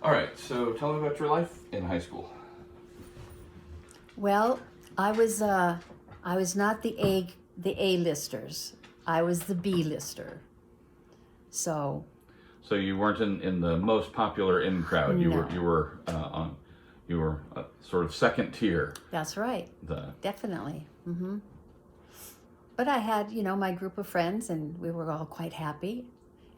All right, so tell me about your life in high school. Well, I was not the A listers. I was the B lister. So So you weren't in the most popular in crowd. You were no, you were sort of second tier. that's right, The definitely. But I had, my group of friends, and we were all quite happy.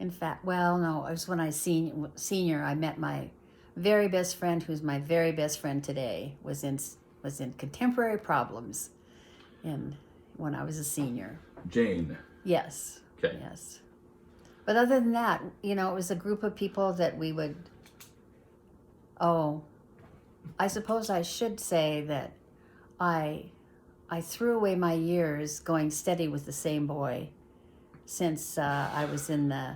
In fact, well, no, it was when I senior. I met my very best friend, who's my very best friend today. Was in contemporary problems, and when I was a senior. Jane. Yes, Okay. yes. But other than that, it was a group of people that we would. Oh, I suppose I should say that I I threw away my years going steady with the same boy since I was in the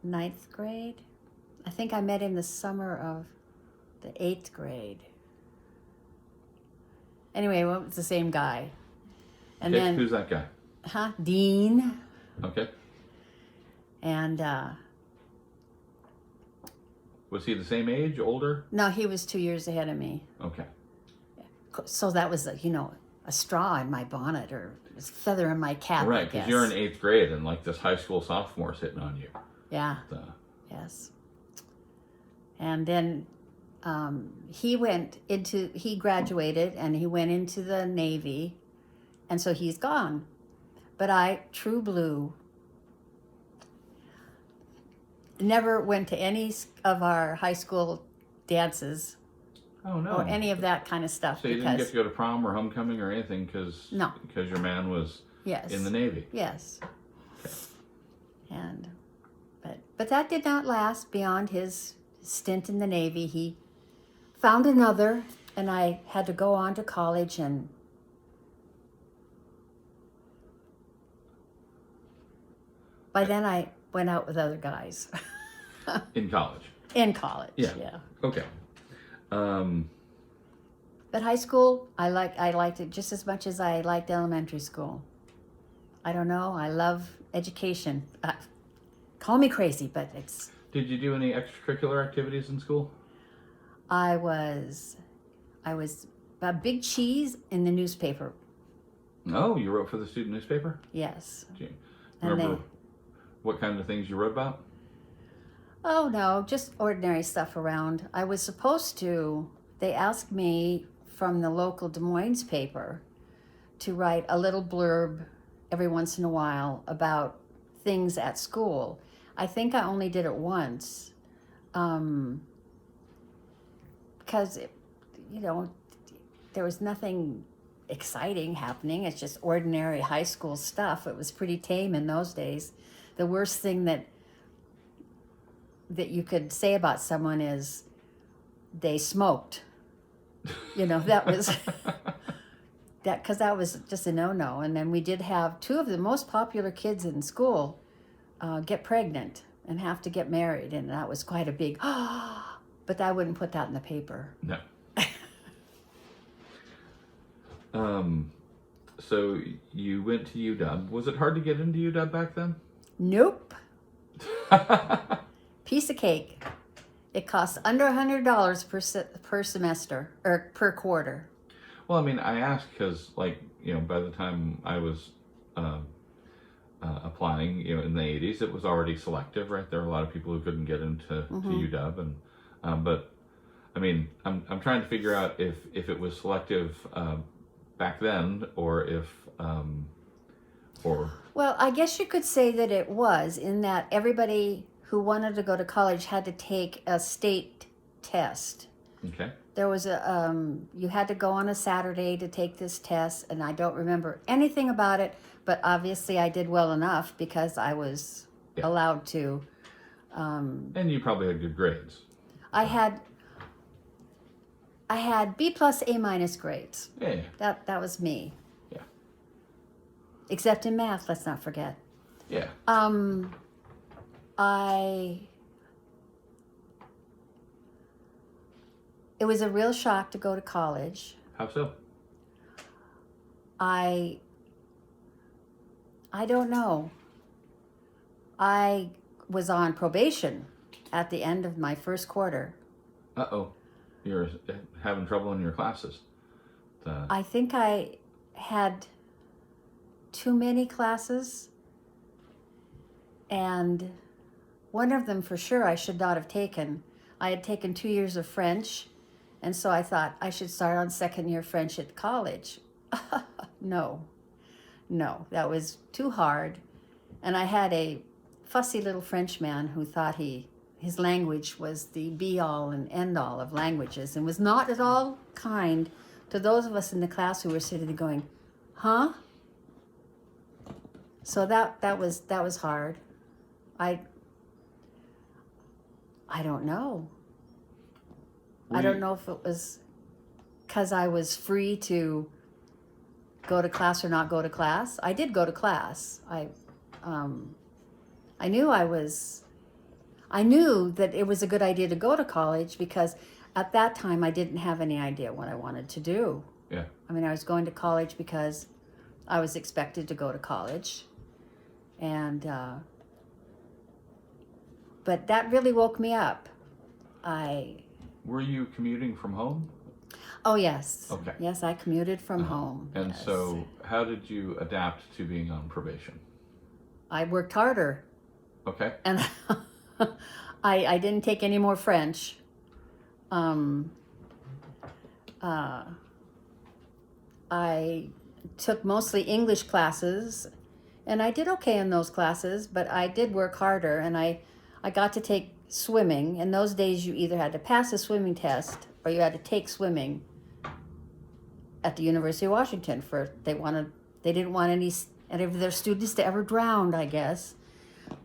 ninth grade. I think I met him the summer of the eighth grade. Anyway, well, it's the same guy. And Okay. then, Who's that guy? Dean. Okay. And Was he the same age, older? no, he was 2 years ahead of me. Okay. So that was, a straw in my bonnet or a feather in my cap, Right, I because guess. you're in eighth grade and like this high school sophomore's hitting on you. Yeah, The, yes. And then he graduated and he went into the Navy, and so he's gone. But I, true blue, never went to any of our high school dances oh no. or any of that kind of stuff. So you didn't get to go to prom or homecoming or anything because No. your man was Yes. in the Navy. Yes. And but that did not last beyond his stint in the Navy. He found another, and I had to go on to college, and by then I went out with other guys In college. in college. Yeah. Okay. Um, But high school, I liked it just as much as I liked elementary school. I don't know. I love education. Call me crazy, but did you do any extracurricular activities in school? I was a big cheese in the newspaper. Oh, you wrote for the student newspaper? Yes. Do you And remember what kind of things you wrote about? Oh no, just ordinary stuff around. I was supposed to. They asked me from the local Des Moines paper to write a little blurb every once in a while about things at school. I think I only did it once, because there was nothing exciting happening. It's just ordinary high school stuff. It was pretty tame in those days. The worst thing that you could say about someone is they smoked. That was because that was just a no-no. And then we did have two of the most popular kids in school get pregnant and have to get married, and that was quite a big but I wouldn't put that in the paper. No. So you went to UW. Was it hard to get into UW back then? Nope. Piece of cake. It costs under $100 per semester or per quarter. Well, I mean, I asked because, by the time I was applying, in the 80s, it was already selective, right? There were a lot of people who couldn't get into to UW, and but I mean, I'm trying to figure out if it was selective back then, or if Well, I guess you could say that it was, in that everybody who wanted to go to college had to take a state test. okay. There was you had to go on a Saturday to take this test, and I don't remember anything about it, but obviously I did well enough because I was allowed to. And you probably had good grades. I had B plus A minus grades. Yeah. That was me. Yeah. Except in math, let's not forget. Yeah. It was a real shock to go to college. How so? I don't know. I was on probation at the end of my first quarter. Uh-oh. You're having trouble in your classes. I think I had too many classes, and one of them for sure I should not have taken. I had taken 2 years of French, and so I thought I should start on second year French at college. No, that was too hard. And I had a fussy little Frenchman who thought his language was the be-all and end-all of languages, and was not at all kind to those of us in the class who were sitting there going, huh? So that was hard. I don't know. I don't know if it was because I was free to go to class or not go to class. I did go to class. I knew I knew that it was a good idea to go to college because at that time I didn't have any idea what I wanted to do. Yeah. I mean, I was going to college because I was expected to go to college. And, but that really woke me up. Were you commuting from home? Oh, yes. Okay. Yes, I commuted from home. And yes. so how did you adapt to being on probation? I worked harder. Okay. And I didn't take any more French. I took mostly English classes, and I did okay in those classes, but I did work harder, and I got to take swimming. In those days, you either had to pass a swimming test or you had to take swimming at the University of Washington. They didn't want any of their students to ever drown, I guess.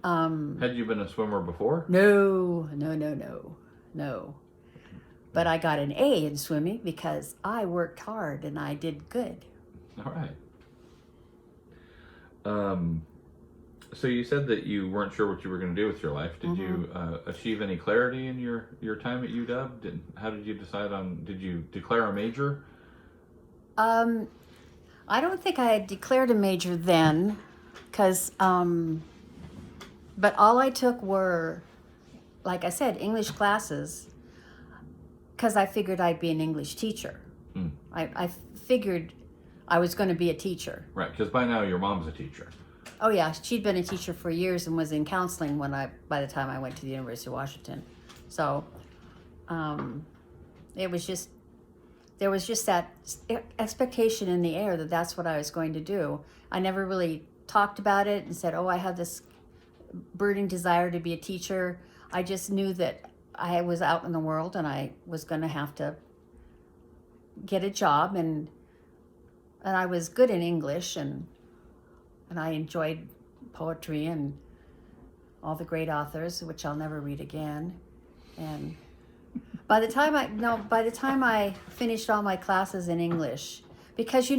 Had you been a swimmer before? No. But I got an A in swimming because I worked hard and I did good. All right. So you said that you weren't sure what you were going to do with your life. Did you achieve any clarity in your time at UW? How did you decide on? Did you declare a major? I don't think I had declared a major then, because but all I took were, like I said, English classes, because I figured I'd be an English teacher. I figured I was going to be a teacher. Right, because by now your mom's a teacher. Oh yeah, she'd been a teacher for years and was in counseling by the time I went to the University of Washington. So there was just that expectation in the air that that's what I was going to do. I never really talked about it and said, oh, I have this burning desire to be a teacher. I just knew that I was out in the world and I was going to have to get a job, and I was good in English, and I enjoyed poetry and all the great authors, which I'll never read again. And by the time I finished all my classes in English, because you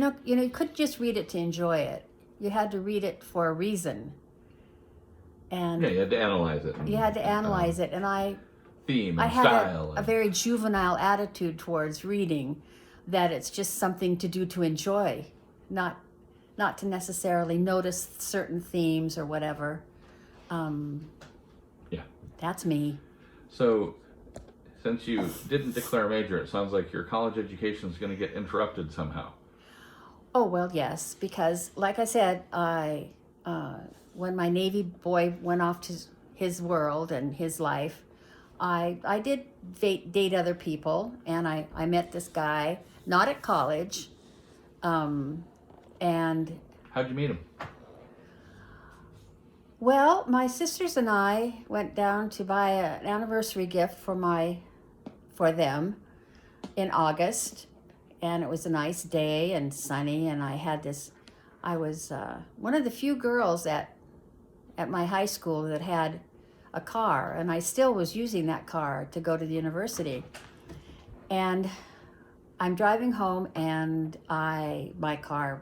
couldn't just read it to enjoy it. You had to read it for a reason. And yeah, you had to analyze it. You had to analyze it, and theme and I had style. a very juvenile attitude towards reading, that it's just something to do to enjoy, not to necessarily notice certain themes or whatever. Yeah. That's me. So, since you didn't declare a major, it sounds like your college education is going to get interrupted somehow. Oh, well, yes, because like I said, when my Navy boy went off to his world and his life, I did date other people, and I met this guy, not at college, and... How'd you meet him? Well, my sisters and I went down to buy an anniversary gift for them in August, and it was a nice day and sunny, and I was one of the few girls at my high school that had a car, and I still was using that car to go to the university. And I'm driving home, and my car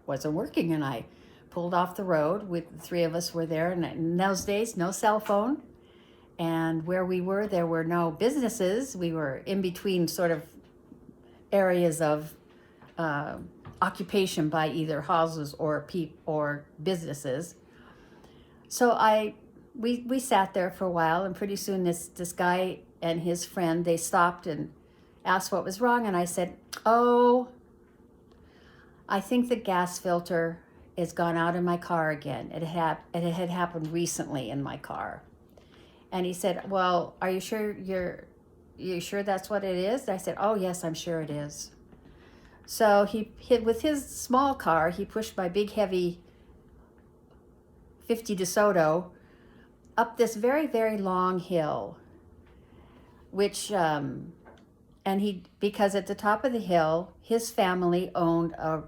wasn't working, and I pulled off the road. The three of us were there, and in those days, no cell phone. And where we were, there were no businesses. We were in between sort of areas of occupation by either houses or businesses. So I we sat there for a while, and pretty soon this guy and his friend, they stopped and asked what was wrong, and I said, "Oh, I think the gas filter is gone out in my car again. It had happened recently in my car." And he said, "Well, are you sure you sure that's what it is?" And I said, "Oh yes, I'm sure it is." So he hit with his small car. He pushed my big heavy 50 DeSoto up this very, very long hill, which because at the top of the hill, his family owned a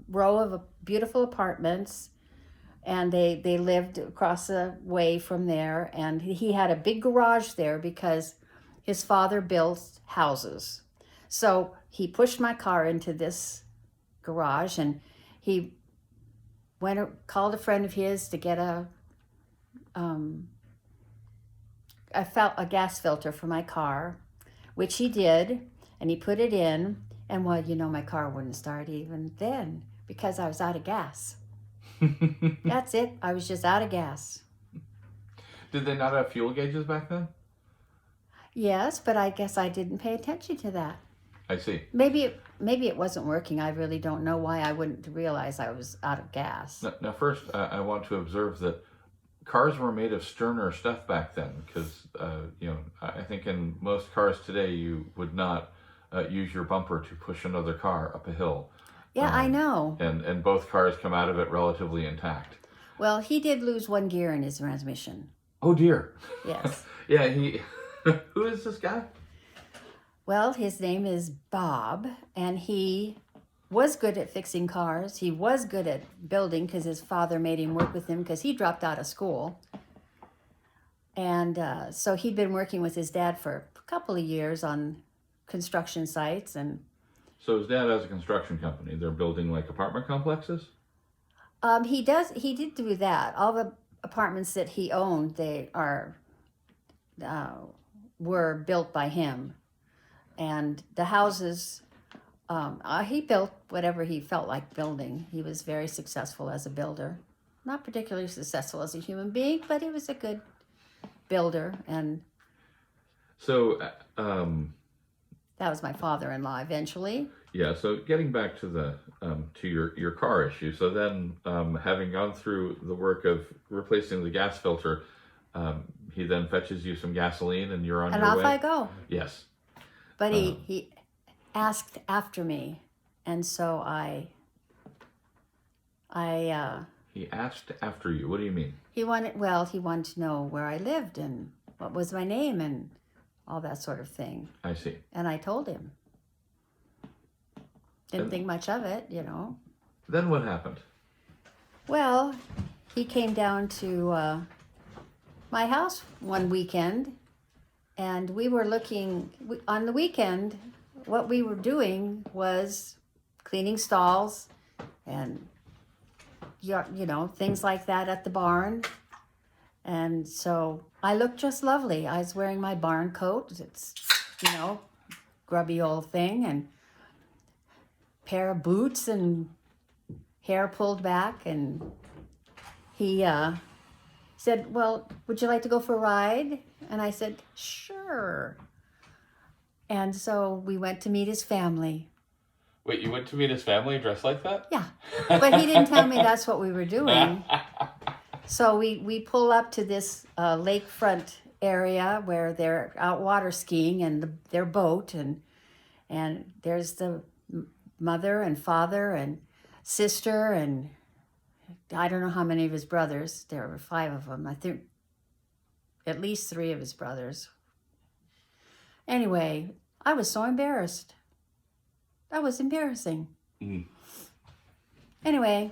row of beautiful apartments, and they lived across the way from there, and he had a big garage there because his father built houses. So he pushed my car into this garage, and he called a friend of his to get a gas filter for my car, which he did, and he put it in, and well, my car wouldn't start even then because I was out of gas. That's it. I was just out of gas. Did they not have fuel gauges back then? Yes, but I guess I didn't pay attention to that. I see. Maybe it wasn't working. I really don't know why I wouldn't realize I was out of gas. Now first, I want to observe that cars were made of sterner stuff back then, because I think in most cars today you would not use your bumper to push another car up a hill. Yeah, I know. And both cars come out of it relatively intact. Well, he did lose one gear in his transmission. Oh dear. Yes. Yeah, he. Who is this guy? Well, his name is Bob, and he was good at fixing cars. He was good at building because his father made him work with him because he dropped out of school. And so he'd been working with his dad for a couple of years on construction sites. And so his dad has a construction company. They're building like apartment complexes? He did do that. All the apartments that he owned, they were built by him. And the houses, he built whatever he felt like building. He was very successful as a builder. Not particularly successful as a human being, but he was a good builder. And so that was my father-in-law eventually. Yeah, so getting back to the to your car issue. So then, having gone through the work of replacing the gas filter, he then fetches you some gasoline, and you're on your way. And off I go. Yes. But he asked after me, and so I. He asked after you. What do you mean? He wanted to know where I lived and what was my name and all that sort of thing. I see. And I told him. Didn't think much of it, Then what happened? Well, he came down to my house one weekend, and we were looking, on the weekend, what we were doing was cleaning stalls and, things like that at the barn. And so I looked just lovely. I was wearing my barn coat. It's, grubby old thing, and pair of boots and hair pulled back. And he said, "Well, would you like to go for a ride?" And I said, "Sure." And so we went to meet his family. Wait, you went to meet his family dressed like that? Yeah, but he didn't tell me that's what we were doing. So we pull up to this lakefront area where they're out water skiing and their boat, and there's the mother and father and sister, and I don't know how many of his brothers. There were 5 of them. I think at least 3 of his brothers. Anyway, I was so embarrassed. That was embarrassing. Mm. Anyway,